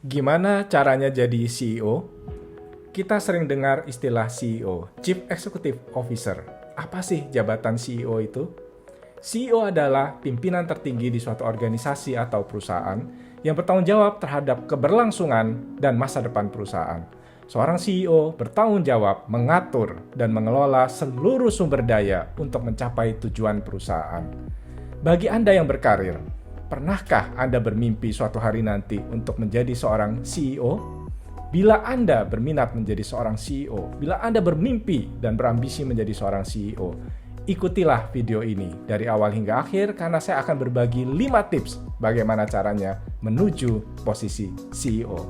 Gimana caranya jadi CEO? Kita sering dengar istilah CEO, Chief Executive Officer. Apa sih jabatan CEO itu? CEO adalah pimpinan tertinggi di suatu organisasi atau perusahaan yang bertanggung jawab terhadap keberlangsungan dan masa depan perusahaan. Seorang CEO bertanggung jawab mengatur dan mengelola seluruh sumber daya untuk mencapai tujuan perusahaan. Bagi Anda yang berkarir, pernahkah Anda bermimpi suatu hari nanti untuk menjadi seorang CEO? Bila Anda berminat menjadi seorang CEO, bila Anda bermimpi dan berambisi menjadi seorang CEO, ikutilah video ini dari awal hingga akhir karena saya akan berbagi 5 tips bagaimana caranya menuju posisi CEO.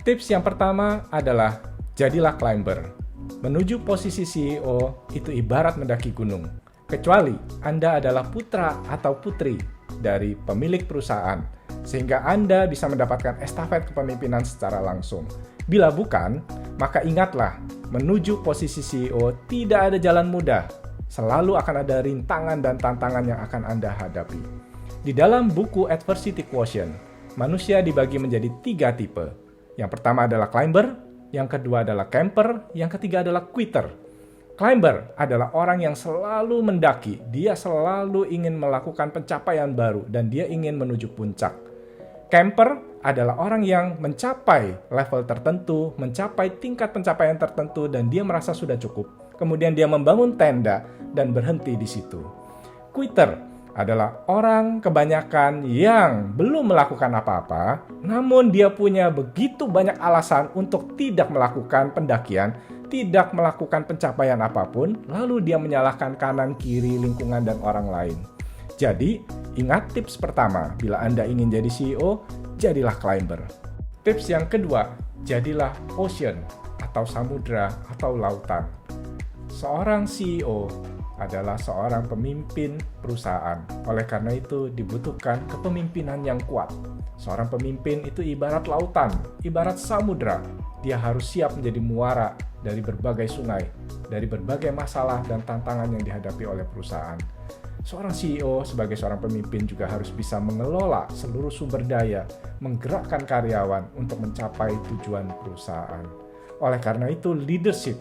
Tips yang pertama adalah jadilah climber. Menuju posisi CEO itu ibarat mendaki gunung. Kecuali Anda adalah putra atau putri dari pemilik perusahaan, sehingga Anda bisa mendapatkan estafet kepemimpinan secara langsung. Bila bukan, maka ingatlah, menuju posisi CEO tidak ada jalan mudah. Selalu akan ada rintangan dan tantangan yang akan Anda hadapi. Di dalam buku Adversity Quotient, manusia dibagi menjadi 3 tipe. Yang pertama adalah climber, yang kedua adalah camper, yang ketiga adalah quitter. Climber adalah orang yang selalu mendaki, dia selalu ingin melakukan pencapaian baru dan dia ingin menuju puncak. Camper adalah orang yang mencapai level tertentu, mencapai tingkat pencapaian tertentu dan dia merasa sudah cukup. Kemudian dia membangun tenda dan berhenti di situ. Quitter adalah orang kebanyakan yang belum melakukan apa-apa, namun dia punya begitu banyak alasan untuk tidak melakukan pendakian, tidak melakukan pencapaian apapun, lalu dia menyalahkan kanan, kiri, lingkungan, dan orang lain. Jadi, ingat tips pertama, bila Anda ingin jadi CEO, jadilah climber. Tips yang kedua, jadilah ocean, atau samudra, atau lautan. Seorang CEO adalah seorang pemimpin perusahaan. Oleh karena itu, dibutuhkan kepemimpinan yang kuat. Seorang pemimpin itu ibarat lautan, ibarat samudra. Dia harus siap menjadi muara dari berbagai sungai, dari berbagai masalah dan tantangan yang dihadapi oleh perusahaan. Seorang CEO sebagai seorang pemimpin juga harus bisa mengelola seluruh sumber daya, menggerakkan karyawan untuk mencapai tujuan perusahaan. Oleh karena itu, leadership,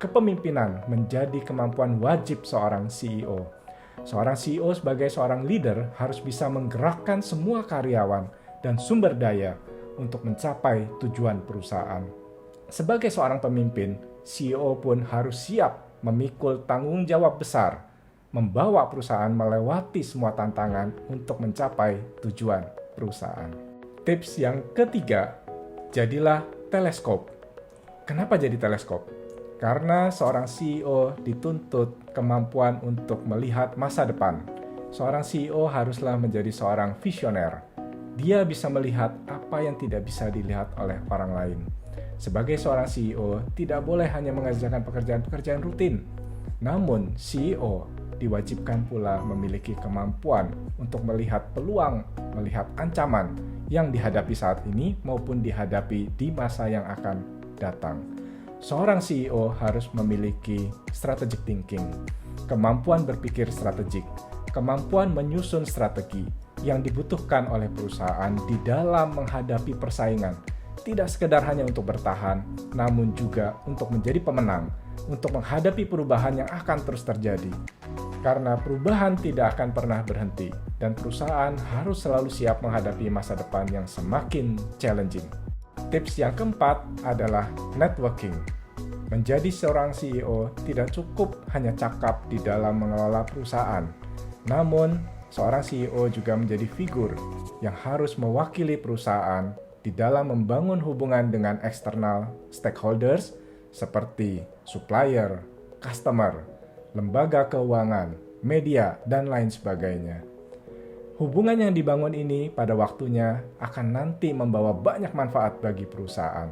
kepemimpinan menjadi kemampuan wajib seorang CEO. Seorang CEO sebagai seorang leader harus bisa menggerakkan semua karyawan dan sumber daya untuk mencapai tujuan perusahaan. Sebagai seorang pemimpin, CEO pun harus siap memikul tanggung jawab besar, membawa perusahaan melewati semua tantangan untuk mencapai tujuan perusahaan. Tips yang ketiga, jadilah teleskop. Kenapa jadi teleskop? Karena seorang CEO dituntut kemampuan untuk melihat masa depan. Seorang CEO haruslah menjadi seorang visioner. Dia bisa melihat apa yang tidak bisa dilihat oleh orang lain. Sebagai seorang CEO, tidak boleh hanya mengerjakan pekerjaan-pekerjaan rutin. Namun, CEO diwajibkan pula memiliki kemampuan untuk melihat peluang, melihat ancaman yang dihadapi saat ini maupun dihadapi di masa yang akan datang. Seorang CEO harus memiliki strategic thinking, kemampuan berpikir strategik, kemampuan menyusun strategi yang dibutuhkan oleh perusahaan di dalam menghadapi persaingan. Tidak sekedar hanya untuk bertahan, namun juga untuk menjadi pemenang, untuk menghadapi perubahan yang akan terus terjadi. Karena perubahan tidak akan pernah berhenti, dan perusahaan harus selalu siap menghadapi masa depan yang semakin challenging. Tips yang keempat adalah networking. Menjadi seorang CEO tidak cukup hanya cakap di dalam mengelola perusahaan. Namun, seorang CEO juga menjadi figur yang harus mewakili perusahaan di dalam membangun hubungan dengan eksternal stakeholders seperti supplier, customer, lembaga keuangan, media, dan lain sebagainya. Hubungan yang dibangun ini pada waktunya akan nanti membawa banyak manfaat bagi perusahaan.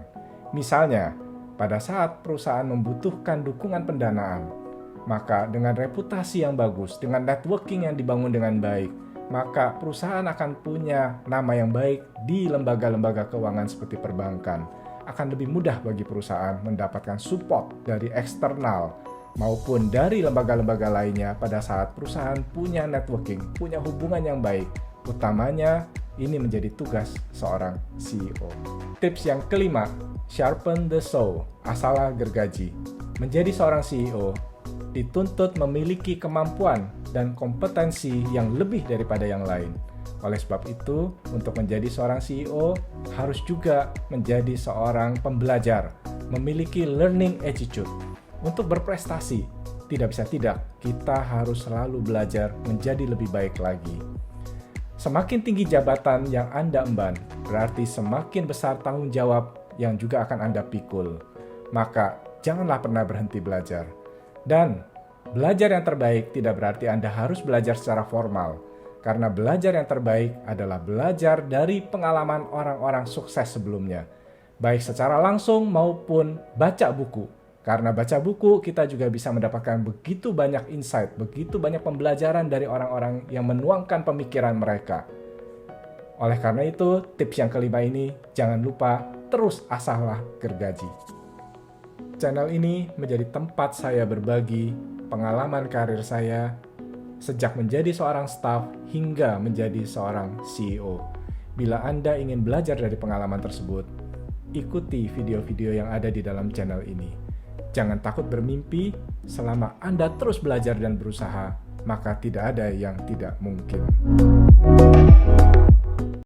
Misalnya, pada saat perusahaan membutuhkan dukungan pendanaan, maka dengan reputasi yang bagus, dengan networking yang dibangun dengan baik, maka perusahaan akan punya nama yang baik di lembaga-lembaga keuangan seperti perbankan. Akan lebih mudah bagi perusahaan mendapatkan support dari eksternal maupun dari lembaga-lembaga lainnya pada saat perusahaan punya networking, punya hubungan yang baik. Utamanya, ini menjadi tugas seorang CEO. Tips yang kelima, sharpen the saw, asal gergaji. Menjadi seorang CEO, dituntut memiliki kemampuan dan kompetensi yang lebih daripada yang lain. Oleh sebab itu, untuk menjadi seorang CEO, harus juga menjadi seorang pembelajar, memiliki learning attitude. Untuk berprestasi, tidak bisa tidak, kita harus selalu belajar menjadi lebih baik lagi. Semakin tinggi jabatan yang Anda emban, berarti semakin besar tanggung jawab yang juga akan Anda pikul. Maka, janganlah pernah berhenti belajar. Dan, belajar yang terbaik tidak berarti Anda harus belajar secara formal. Karena belajar yang terbaik adalah belajar dari pengalaman orang-orang sukses sebelumnya. Baik secara langsung maupun baca buku. Karena baca buku, kita juga bisa mendapatkan begitu banyak insight, begitu banyak pembelajaran dari orang-orang yang menuangkan pemikiran mereka. Oleh karena itu, tips yang kelima ini, jangan lupa terus asahlah gergaji. Channel ini menjadi tempat saya berbagi pengalaman karir saya, sejak menjadi seorang staf hingga menjadi seorang CEO. Bila Anda ingin belajar dari pengalaman tersebut, ikuti video-video yang ada di dalam channel ini. Jangan takut bermimpi, selama Anda terus belajar dan berusaha, maka tidak ada yang tidak mungkin.